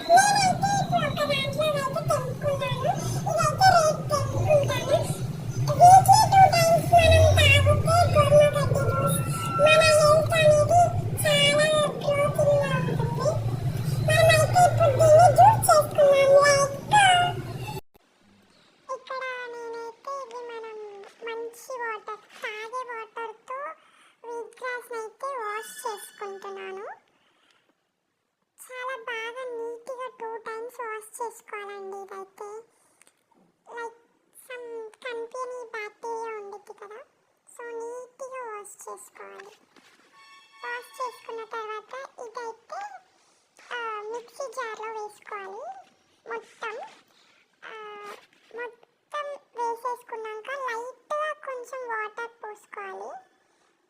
నేనైతే ఇప్పుడు ఒక దాంట్లో అయితే తెంపుకుంటాను. ఇదైతే రేపు తెంపుకుంటాను. వీక్లీ 2 టైమ్స్ మనం తాగితే గోరుముద్దకి జ్యూస్ మన హెల్త్ అనేది చాలా గ్రోతింగ్గా ఉంటుంది. మనమైతే ఇప్పుడు దీన్ని జ్యూస్ చేసుకున్నాం. ఇక్కడ నేనైతే ఇది మనం మంచి వాటర్ తాగే వాటర్తో వీట్ గ్రాస్ని అయితే వాష్ చేసుకుంటున్నాను. చాలా బాగా నీట్గా 2 టైమ్స్ వాష్ చేసుకోవాలండి. ఇదైతే లైక్ సమ్ కంపెనీ బ్యాక్టీరియా ఉండిద్ది కదా, సో నీట్గా వాష్ చేసుకోవాలి. వాష్ చేసుకున్న తర్వాత ఇదైతే మిక్సీ జార్లో వేసుకోవాలి. మొత్తం వేసేసుకున్నాక లైట్గా కొంచెం వాటర్ పోసుకోవాలి.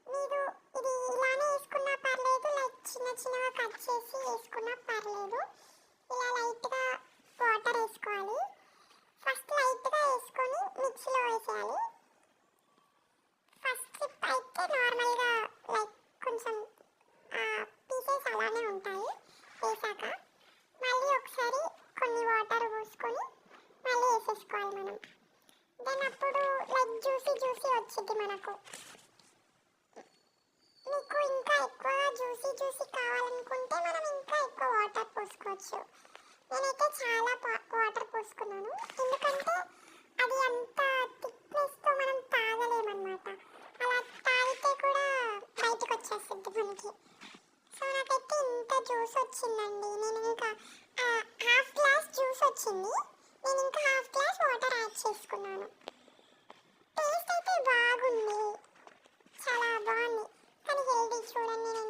మీరు ఇది ఇలానే వేసుకున్నా పర్లేదు, లైక్ చిన్న చిన్నగా కట్ చేసి వేసుకున్నా పర్లేదు. ఇలా లైట్గా వాటర్ వేసుకోవాలి. ఫస్ట్ లైట్గా వేసుకొని మిక్సీలో వేసేయాలి. ఫస్ట్ ట్రిప్ అయితే నార్మల్గా లైక్ కొంచెం పీసెస్ అలానే ఉంటాయి. వేసాక మళ్ళీ ఒకసారి కొన్ని వాటర్ పోసుకొని మళ్ళీ వేసేసుకోవాలి మనం. దెన్ అప్పుడు లైక్ జ్యూసీ వచ్చింది మనకు. మీకు ఇంకా ఎక్కువగా జ్యూసీ కావాలనుకుంటే మనం ఇంకా ఎక్కువ వాటర్ పోసుకోవచ్చు. నేనైతే చాలా వాటర్ పోసుకున్నాను, ఎందుకంటే అది అంత థిక్నెస్తో మనం తాగలేమన్నమాట. అలా తాగితే కూడా బయటకు వచ్చేస్తుంది మనకి. సో నాకైతే ఇంత జ్యూస్ వచ్చిందండి. నేను ఇంకా హాఫ్ గ్లాస్ జ్యూస్ వచ్చింది. నేను ఇంకా హాఫ్ గ్లాస్ వాటర్ యాడ్ చేసుకున్నాను. టేస్ట్ అయితే బాగుంది, చాలా బాగుంది. కానీ హెల్దీ చూడండి.